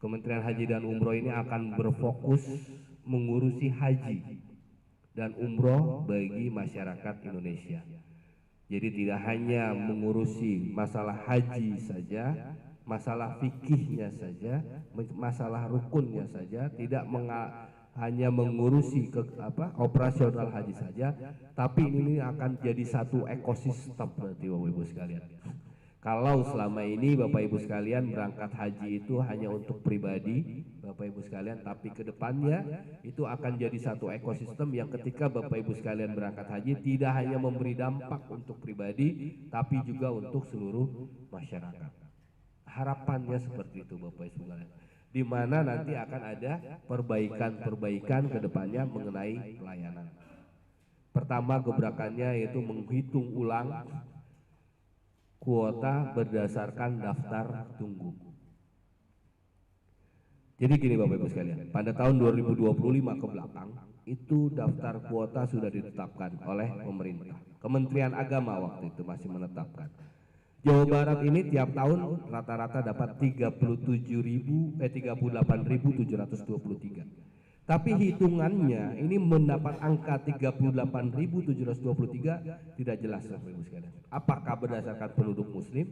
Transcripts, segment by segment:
Kementerian Haji dan Umroh ini akan berfokus mengurusi haji dan umroh bagi masyarakat Indonesia. Jadi tidak hanya mengurusi masalah haji saja, masalah fikihnya saja, masalah rukunnya saja, tidak hanya mengurusi operasional haji saja, tapi ini akan jadi satu ekosistem berarti Bapak Ibu sekalian. Kalau selama ini Bapak Ibu sekalian berangkat haji itu hanya untuk pribadi Bapak Ibu sekalian, tapi ke depannya itu akan jadi satu ekosistem yang ketika Bapak Ibu sekalian berangkat haji tidak hanya memberi dampak untuk pribadi, tapi juga untuk seluruh masyarakat. Harapannya seperti itu Bapak Ibu sekalian, di mana nanti akan ada perbaikan-perbaikan ke depannya mengenai pelayanan. Pertama gebrakannya yaitu menghitung ulang kuota berdasarkan daftar tunggu. Jadi gini Bapak Ibu sekalian, pada tahun 2025 ke belakang itu daftar kuota sudah ditetapkan oleh pemerintah. Kementerian Agama waktu itu masih menetapkan. Jawa Barat ini tiap tahun rata-rata dapat 38.723. Tapi hitungannya ini mendapat angka 38.723 tidak jelas Bapak Ibu sekalian. Apakah berdasarkan penduduk muslim,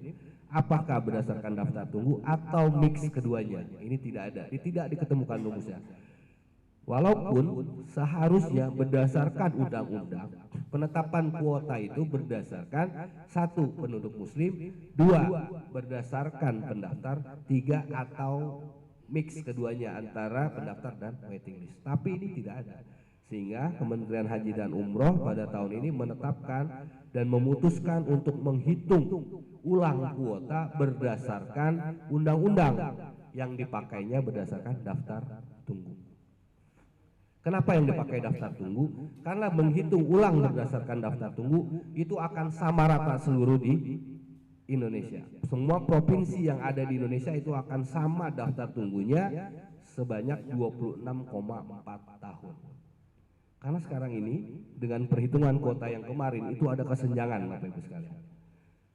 apakah berdasarkan daftar tunggu, atau mix keduanya? Ini tidak ada, tidak diketemukan rumusnya. Walaupun seharusnya berdasarkan undang-undang, penetapan kuota itu berdasarkan 1 penduduk muslim, 2 berdasarkan pendaftar, 3 atau mix keduanya antara pendaftar dan waiting list. Tapi ini tidak ada. Sehingga Kementerian Haji dan Umroh pada tahun ini menetapkan dan memutuskan untuk menghitung ulang kuota berdasarkan undang-undang yang dipakainya berdasarkan daftar tunggu. Kenapa yang dipakai daftar tunggu? Karena menghitung ulang berdasarkan daftar tunggu itu akan sama rata seluruh di Indonesia. Semua provinsi yang ada di Indonesia itu akan sama daftar tunggunya sebanyak 26,4 tahun. Karena sekarang ini dengan perhitungan kuota yang kemarin itu ada kesenjangan Bapak Ibu sekalian.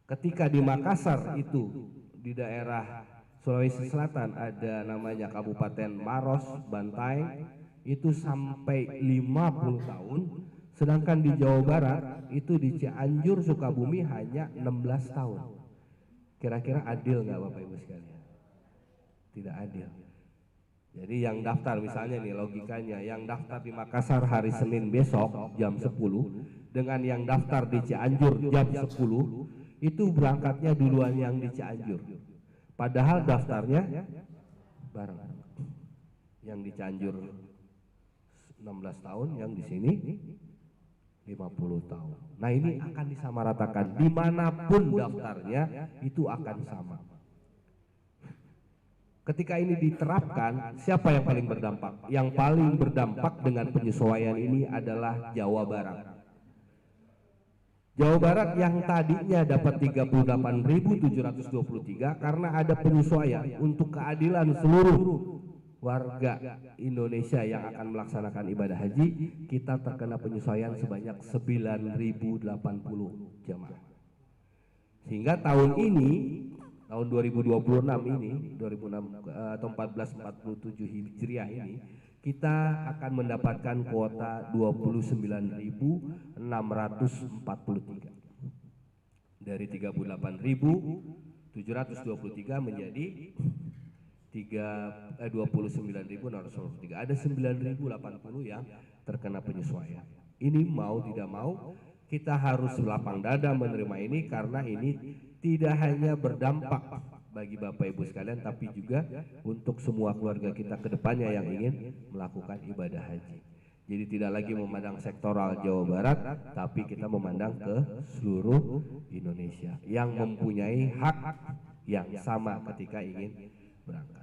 Ketika di Makassar itu di daerah Sulawesi Selatan ada namanya Kabupaten Maros, Bantaeng itu sampai 50 tahun, sedangkan di Jawa Barat itu di Cianjur, Sukabumi hanya 16 tahun. Kira-kira adil nggak Bapak Ibu sekalian? Tidak adil. Jadi yang daftar misalnya nih logikanya, yang daftar di Makassar hari Senin besok jam 10 dengan yang daftar di Cianjur jam 10 itu berangkatnya duluan yang di Cianjur. Padahal daftarnya bareng. Yang di Cianjur 16 tahun, yang di sini 50 tahun. Nah ini akan disamaratakan dimanapun daftarnya itu akan sama. Ketika ini diterapkan, siapa yang paling berdampak? Yang paling berdampak dengan penyesuaian ini adalah Jawa Barat. Jawa Barat yang tadinya dapat 38.723 karena ada penyesuaian untuk keadilan seluruh warga Indonesia yang akan melaksanakan ibadah haji, kita terkena penyesuaian sebanyak 9.080 jemaah. Sehingga tahun ini, tahun 2026 ini, 2006 atau 1447 Hijriah ini, kita akan mendapatkan kuota 29.643. Dari 38.723 menjadi 29.643. Ada 9.080 yang terkena penyesuaian. Ini mau tidak mau kita harus lapang dada menerima ini, karena ini tidak hanya berdampak bagi Bapak Ibu sekalian, tapi juga untuk semua keluarga kita ke depannya yang ingin melakukan ibadah haji. Jadi tidak lagi memandang sektoral Jawa Barat, tapi kita memandang ke seluruh Indonesia yang mempunyai hak yang sama ketika ingin berangkat.